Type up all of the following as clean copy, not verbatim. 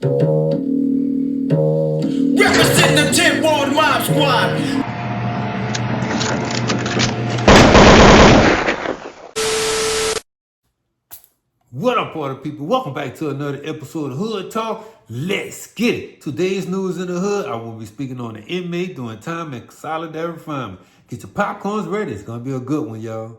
Represent the 10 Ward Mob Squad. What up, party people? Welcome back to another episode of Hood Talk. Let's get it. Today's news in the hood, I will be speaking on an inmate doing time in solidary confinement. Get your popcorns ready. It's going to be a good one, y'all.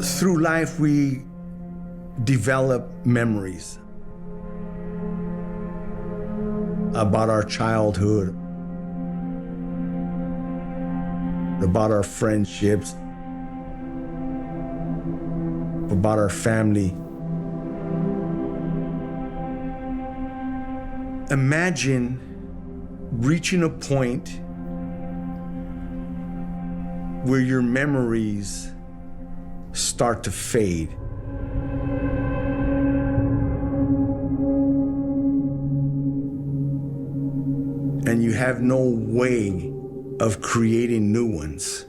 Through life, we develop memories about our childhood, about our friendships, about our family. Imagine reaching a point where your memories start to fade. And you have no way of creating new ones.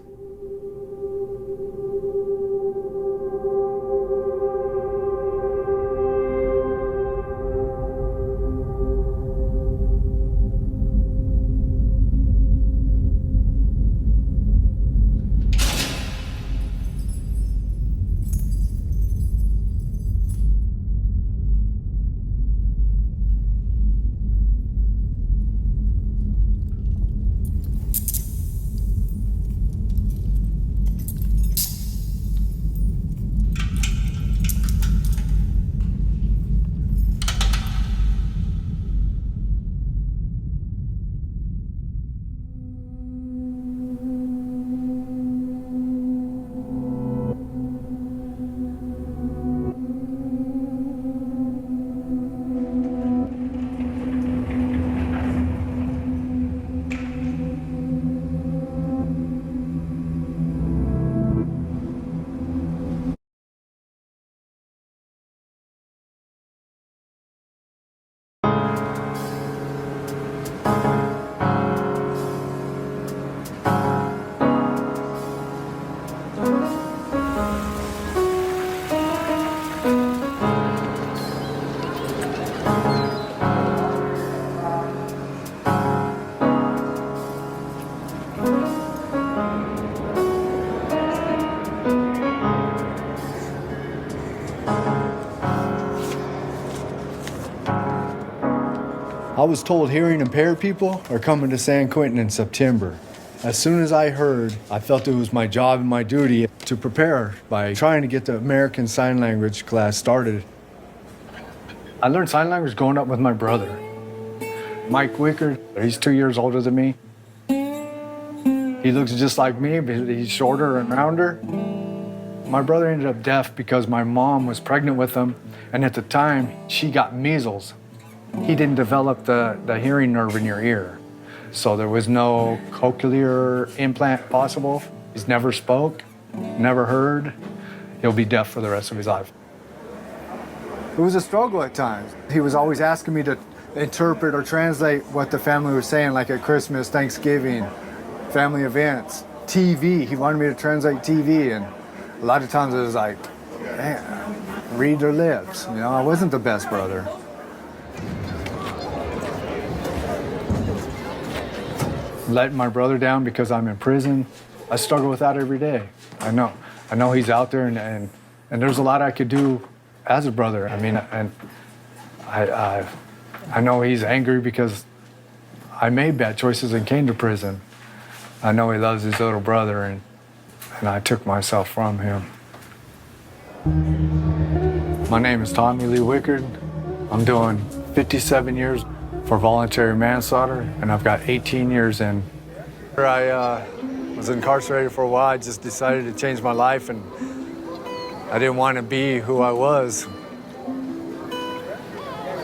I was told hearing impaired people are coming to San Quentin in September. As soon as I heard, I felt it was my job and my duty to prepare by trying to get the American Sign Language class started. I learned sign language growing up with my brother, Mike Wickard. He's 2 years older than me. He looks just like me, but he's shorter and rounder. My brother ended up deaf because my mom was pregnant with him, and at the time, she got measles. He didn't develop the hearing nerve in your ear, so there was no cochlear implant possible. He's never spoke, never heard. He'll be deaf for the rest of his life. It was a struggle at times. He was always asking me to interpret or translate what the family was saying, like at Christmas, Thanksgiving, family events, TV. He wanted me to translate TV, and a lot of times it was like, man, read their lips. You know, I wasn't the best brother. Letting my brother down because I'm in prison, I struggle with that every day. I know he's out there, and there's a lot I could do as a brother. I mean, and I know he's angry because I made bad choices and came to prison. I know he loves his little brother, and I took myself from him. My name is Tommy Lee Wickard. I'm doing 57 years for voluntary manslaughter, and I've got 18 years in. I was incarcerated for a while. I just decided to change my life, and I didn't want to be who I was.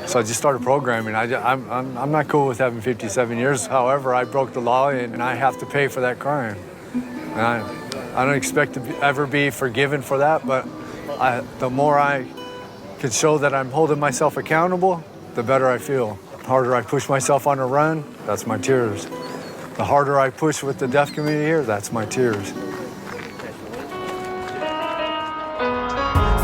So I just started programming. I'm not cool with having 57 years. However, I broke the law, and I have to pay for that crime. And I don't expect to ever be forgiven for that, but the more I can show that I'm holding myself accountable, the better I feel. The harder I push myself on a run, that's my tears. The harder I push with the deaf community here, that's my tears.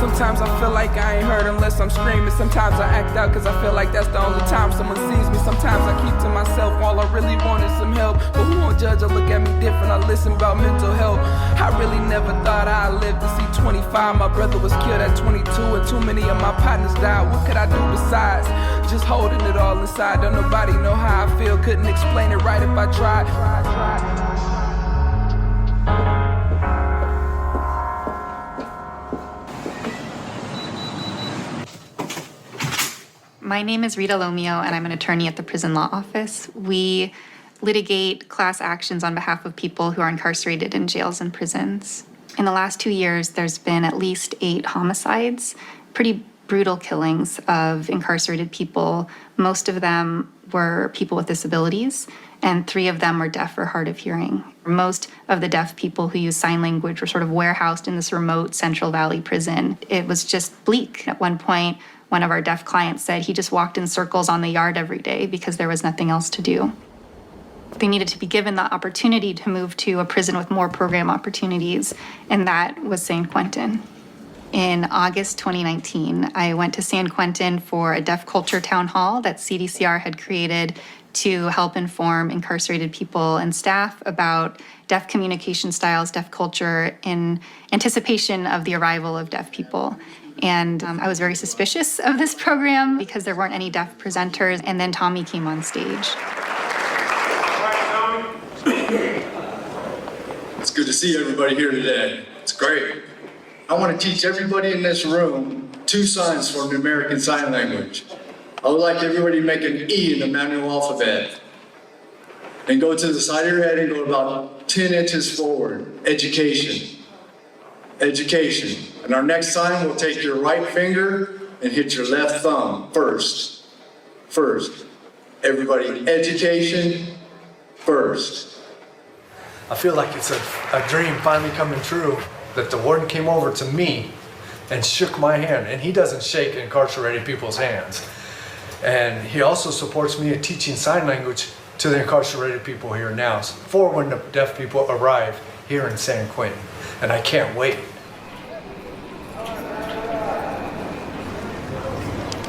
Sometimes I feel like I ain't heard unless I'm screaming. Sometimes I act out cause I feel like that's the only time someone sees me. Sometimes I keep to myself, all I really want is some help. But who won't judge or look at me different? I listen about mental health. I really never thought I'd live to see 25. My brother was killed at 22 and too many of my partners died. What could I do besides just holding it all inside? Don't nobody know how I feel, couldn't explain it right if I tried. My name is Rita Lomeo, and I'm an attorney at the Prison Law Office. We litigate class actions on behalf of people who are incarcerated in jails and prisons. In the last 2 years, there's been at least 8 homicides, pretty brutal killings of incarcerated people. Most of them were people with disabilities, and 3 of them were deaf or hard of hearing. Most of the deaf people who use sign language were sort of warehoused in this remote Central Valley prison. It was just bleak. At one point, one of our deaf clients said he just walked in circles on the yard every day because there was nothing else to do. They needed to be given the opportunity to move to a prison with more program opportunities, and that was San Quentin. In August 2019, I went to San Quentin for a deaf culture town hall that CDCR had created to help inform incarcerated people and staff about deaf communication styles, deaf culture, in anticipation of the arrival of deaf people. And I was very suspicious of this program because there weren't any deaf presenters, and then Tommy came on stage. It's good to see everybody here today. It's great. I want to teach everybody in this room 2 signs for the American Sign Language. I would like everybody to make an E in the manual alphabet and go to the side of your head and go about 10 inches forward. Education. Education. And our next sign, we'll take your right finger and hit your left thumb first. First. Everybody, education first. I feel like it's a dream finally coming true that the warden came over to me and shook my hand. And he doesn't shake incarcerated people's hands. And he also supports me in teaching sign language to the incarcerated people here now for when the deaf people arrive here in San Quentin. And I can't wait.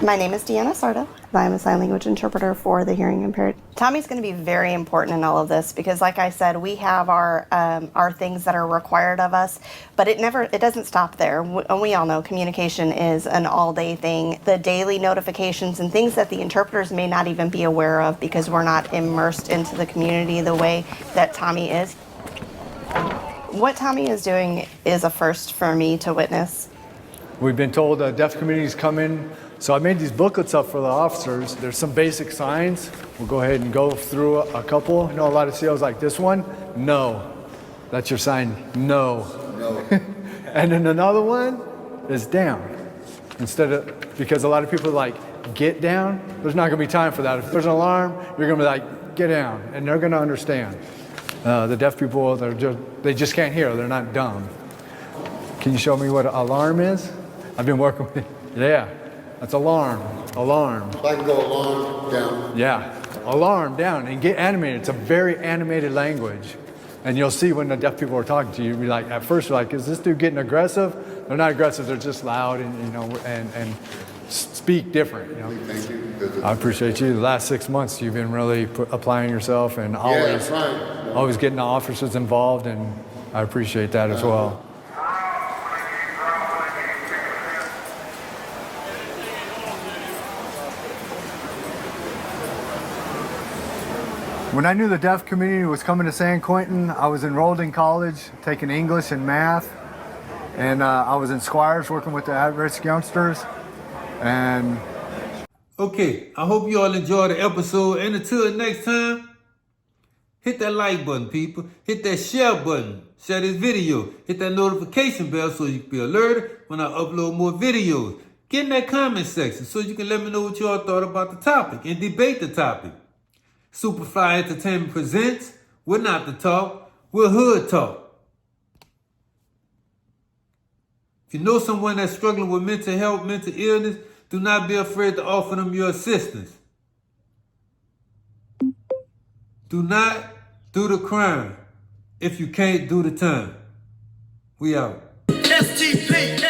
My name is Deanna Sardo, and I'm a sign language interpreter for the hearing impaired. Tommy's going to be very important in all of this because, like I said, we have our things that are required of us, but it doesn't stop there. We all know communication is an all-day thing. The daily notifications and things that the interpreters may not even be aware of because we're not immersed into the community the way that Tommy is. What Tommy is doing is a first for me to witness. We've been told the deaf community's coming. So I made these booklets up for the officers. There's some basic signs. We'll go ahead and go through a couple. I know a lot of COs like this one. No. That's your sign. No. No. And then another one is down. Because a lot of people are like, get down. There's not gonna be time for that. If there's an alarm, you're gonna be like, get down. And they're gonna understand. The deaf people, they just can't hear. They're not dumb. Can you show me what an alarm is? I've been working with, yeah. That's alarm, alarm. I can go alarm down. Yeah, alarm down and get animated. It's a very animated language. And you'll see when the deaf people are talking to you, you'll be like, at first you're like, is this dude getting aggressive? They're not aggressive, they're just loud and speak different. Thank you. I appreciate you. The last 6 months you've been really applying yourself and always getting the officers involved, and I appreciate that as well. When I knew the deaf community was coming to San Quentin, I was enrolled in college, taking English and math, and I was in Squires working with the at-risk youngsters. And Okay, I hope you all enjoyed the episode, and until next time, hit that like button, people. Hit that share button. Share this video. Hit that notification bell so you can be alerted when I upload more videos. Get in that comment section so you can let me know what you all thought about the topic and debate the topic. Superfly Entertainment presents We're Not the Talk, We're Hood Talk. If you know someone that's struggling with mental health, mental illness, do not be afraid to offer them your assistance. Do not Do the crime. If you can't, do the time. We out. STP.